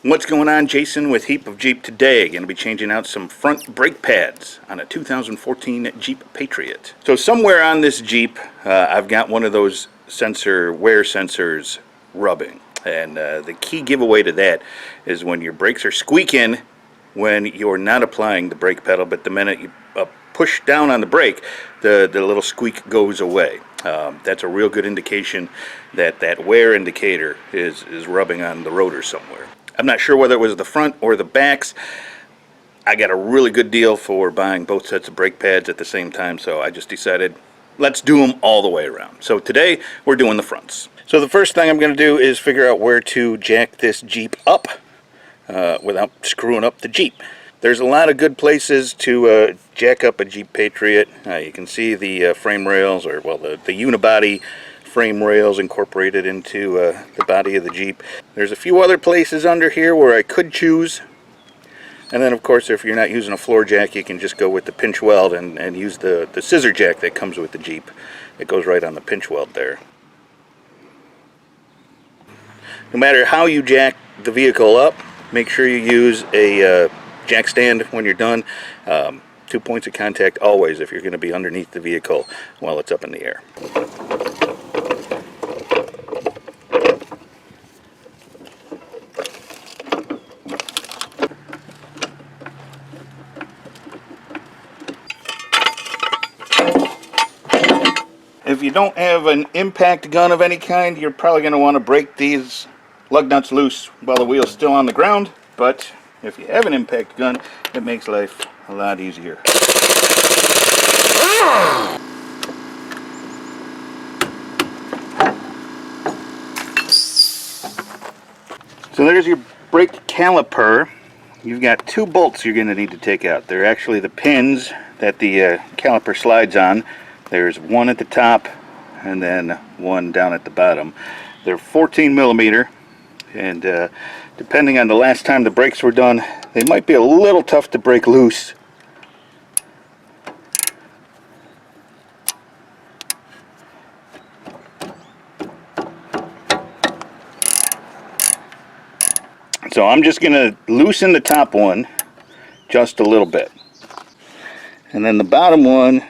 What's going on? Jason with Heap of Jeep today. Going to be changing out some front brake pads on a 2014 Jeep Patriot. So somewhere on this Jeep, I've got one of those wear sensors rubbing. And the key giveaway to that is when your brakes are squeaking when you're not applying the brake pedal, but the minute you push down on the brake, the little squeak goes away. That's a real good indication that that wear indicator is rubbing on the rotor somewhere. I'm not sure whether it was the front or the backs. I got a really good deal for buying both sets of brake pads at the same time, so I just decided let's do them all the way around. So today we're doing the fronts. So the first thing I'm going to do is figure out where to jack this Jeep up without screwing up the Jeep. There's a lot of good places to jack up a Jeep Patriot. You can see the frame rails, or well, the unibody frame rails incorporated into the body of the Jeep. There's a few other places under here where I could choose, and then of course if you're not using a floor jack, you can just go with the pinch weld and use the scissor jack that comes with the Jeep. It goes right on the pinch weld there. No matter how you jack the vehicle up, make sure you use a jack stand when you're done. 2 points of contact always if you're going to be underneath the vehicle while it's up in the air. If you don't have an impact gun of any kind, you're probably going to want to break these lug nuts loose while the wheel's still on the ground. But if you have an impact gun, it makes life a lot easier. So there's your brake caliper. You've got two bolts you're going to need to take out. They're actually the pins that the caliper slides on. There's one at the top and then one down at the bottom. They're 14 millimeter, and depending on the last time the brakes were done, they might be a little tough to break loose. So I'm just going to loosen the top one just a little bit, and then the bottom one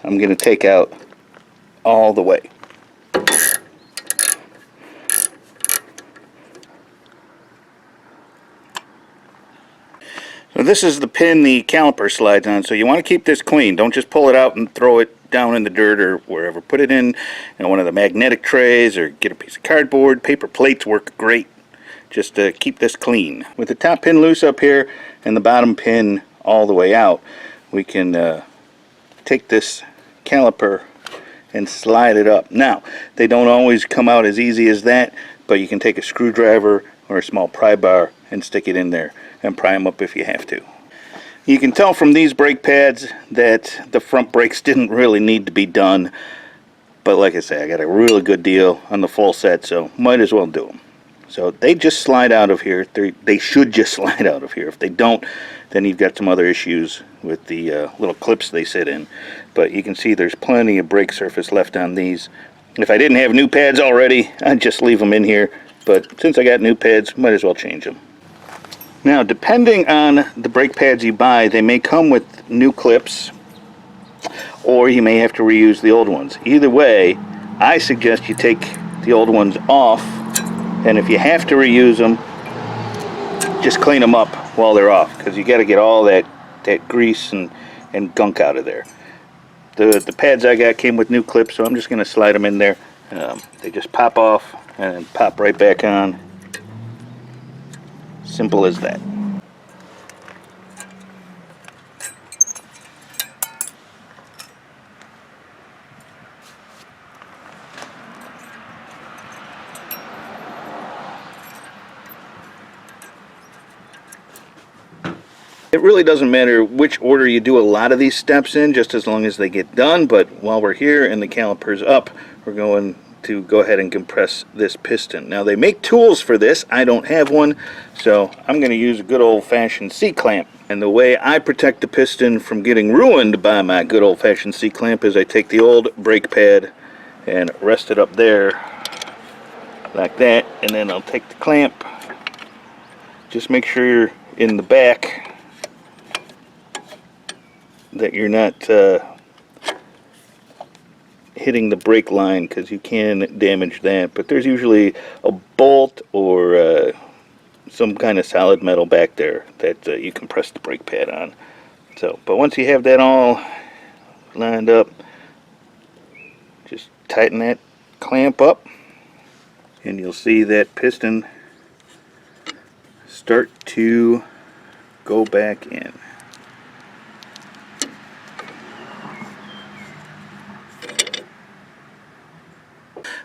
I'm going to take out all the way. So this is the pin the caliper slides on, so you want to keep this clean. Don't just pull it out and throw it down in the dirt or wherever. Put it in one of the magnetic trays, or get a piece of cardboard. Paper plates work great. Just keep this clean. With the top pin loose up here and the bottom pin all the way out, we can take this caliper and slide it up. Now, they don't always come out as easy as that, but you can take a screwdriver or a small pry bar and stick it in there and pry them up if you have to. You can tell from these brake pads that the front brakes didn't really need to be done, but like I say, I got a really good deal on the full set, so might as well do them. So they just slide out of here. They should just slide out of here. If they don't, then you've got some other issues with the little clips they sit in. But you can see there's plenty of brake surface left on these. If I didn't have new pads already, I'd just leave them in here. But since I got new pads, might as well change them. Now, depending on the brake pads you buy, they may come with new clips, or you may have to reuse the old ones. Either way, I suggest you take the old ones off, and if you have to reuse them, just clean them up while they're off, because you got to get all that grease and gunk out of there. The pads I got came with new clips, so I'm just going to slide them in there. They just pop off and pop right back on. Simple as that. It really doesn't matter which order you do a lot of these steps in, just as long as they get done. But while we're here and the caliper's up, we're going to go ahead and compress this piston. Now, they make tools for this. I don't have one, so I'm going to use a good old-fashioned C-clamp. And the way I protect the piston from getting ruined by my good old-fashioned C-clamp is I take the old brake pad and rest it up there like that, and then I'll take the clamp just make sure in the back that you're not hitting the brake line, because you can damage that. But there's usually a bolt or some kind of solid metal back there that you can press the brake pad on. So, but once you have that all lined up, just tighten that clamp up, and you'll see that piston start to go back in.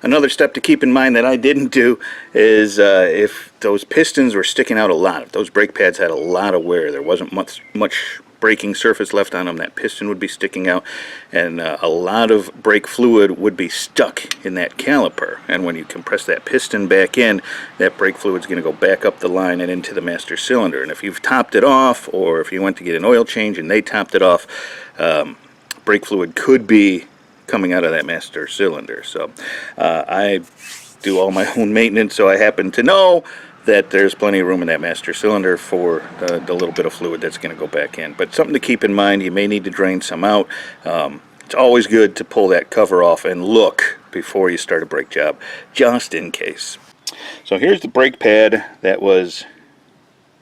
Another step to keep in mind that I didn't do is if those pistons were sticking out a lot, if those brake pads had a lot of wear, there wasn't much braking surface left on them, that piston would be sticking out, and a lot of brake fluid would be stuck in that caliper. And when you compress that piston back in, that brake fluid is going to go back up the line and into the master cylinder. And if you've topped it off, or if you went to get an oil change and they topped it off, brake fluid could be coming out of that master cylinder. So I do all my own maintenance, so I happen to know that there's plenty of room in that master cylinder for the little bit of fluid that's going to go back in. But something to keep in mind, you may need to drain some out. It's always good to pull that cover off and look before you start a brake job, just in case. So here's the brake pad that was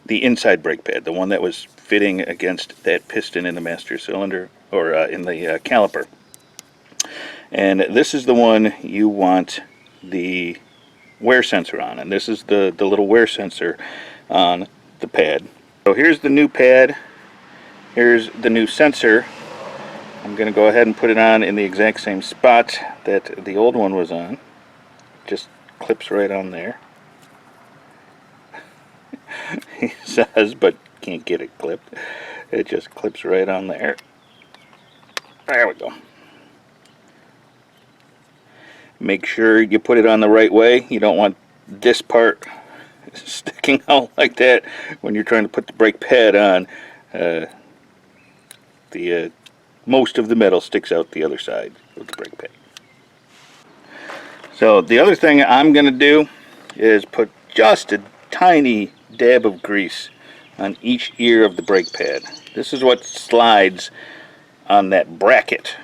the inside brake pad, the one that was fitting against that piston in the master cylinder, or in the caliper. And this is the one you want the wear sensor on, and this is the little wear sensor on the pad. So here's the new pad, here's the new sensor. I'm going to go ahead and put it on in the exact same spot that the old one was on. Just clips right on there. He says, but can't get it clipped. It just clips right on there. There we go. Make sure you put it on the right way. You don't want this part sticking out like that when you're trying to put the brake pad on. Most of the metal sticks out the other side of the brake pad. So the other thing I'm going to do is put just a tiny dab of grease on each ear of the brake pad. This is what slides on that bracket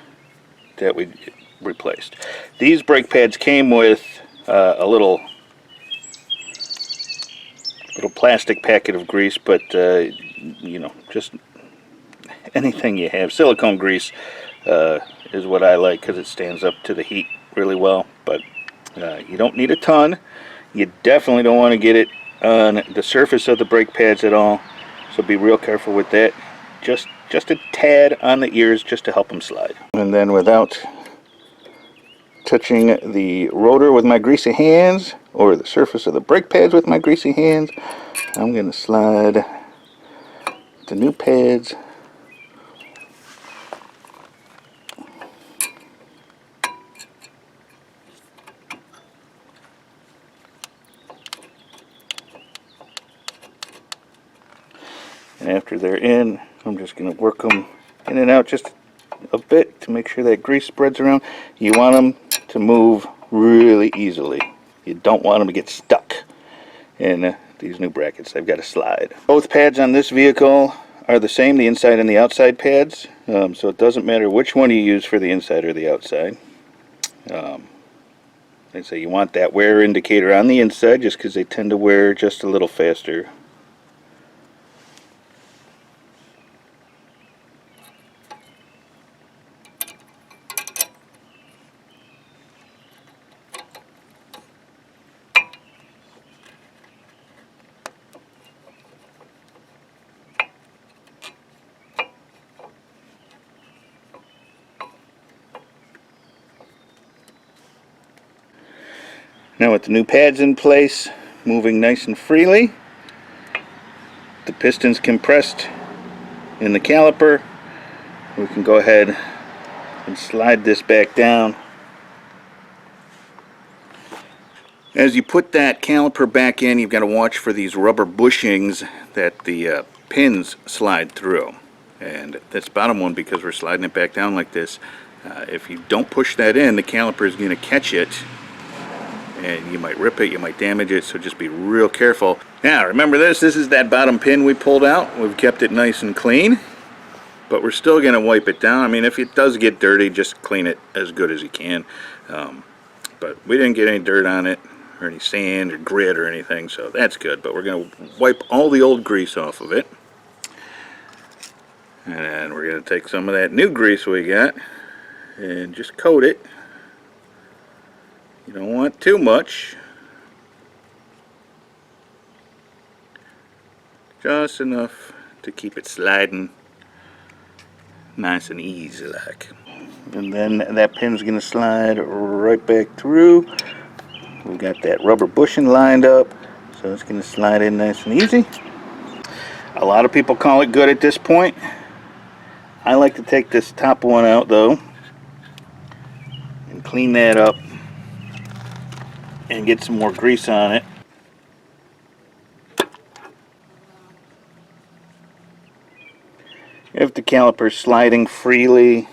that we replaced. These brake pads came with a little plastic packet of grease, but you know, just anything you have. Silicone grease is what I like, because it stands up to the heat really well. But you don't need a ton. You definitely don't want to get it on the surface of the brake pads at all, so be real careful with that. Just a tad on the ears, just to help them slide. And then, without touching the rotor with my greasy hands, or the surface of the brake pads with my greasy hands, I'm going to slide the new pads and after they're in, I'm just going to work them in and out just a bit to make sure that grease spreads around. You want them to move really easily. You don't want them to get stuck in these new brackets. They've got to slide. Both pads on this vehicle are the same, the inside and the outside pads, so it doesn't matter which one you use for the inside or the outside. They say you want that wear indicator on the inside, just because they tend to wear just a little faster. Now, with the new pads in place, moving nice and freely, the pistons compressed in the caliper, we can go ahead and slide this back down. As you put that caliper back in, you've got to watch for these rubber bushings that the pins slide through. And this bottom one, because we're sliding it back down like this, if you don't push that in, the caliper is going to catch it and you might rip it, you might damage it, so just be real careful. Now remember this is that bottom pin we pulled out. We've kept it nice and clean, but we're still going to wipe it down. I mean, if it does get dirty, just clean it as good as you can. But we didn't get any dirt on it, or any sand or grit or anything, so that's good. But we're going to wipe all the old grease off of it. And then we're going to take some of that new grease we got and just coat it. You don't want too much. Just enough to keep it sliding nice and easy like. And then that pin's going to slide right back through. We've got that rubber bushing lined up, so it's going to slide in nice and easy. A lot of people call it good at this point. I like to take this top one out though and clean that up and get some more grease on it. If the caliper's sliding freely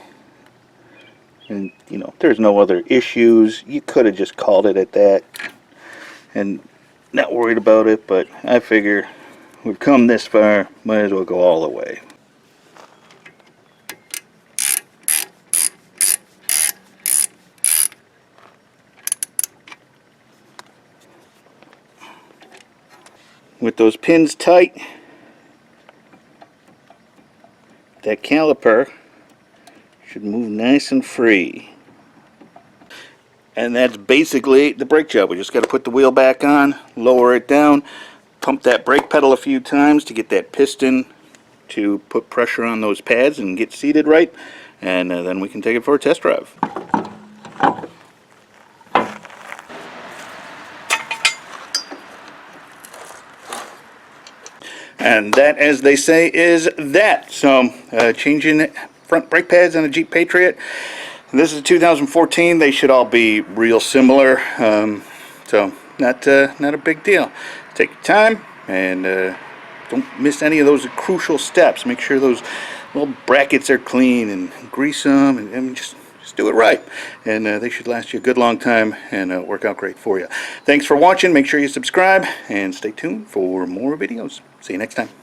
and there's no other issues, you could have just called it at that and not worried about it, but I figure we've come this far, might as well go all the way. With those pins tight, that caliper should move nice and free. And that's basically the brake job. We just got to put the wheel back on, lower it down, pump that brake pedal a few times to get that piston to put pressure on those pads and get seated right, and then we can take it for a test drive. And that, as they say, is that. So changing front brake pads on a Jeep Patriot. This is 2014. They should all be real similar. So not a big deal. Take your time and don't miss any of those crucial steps. Make sure those little brackets are clean and grease them, and just do it right. And they should last you a good long time and work out great for you. Thanks for watching. Make sure you subscribe and stay tuned for more videos. See you next time.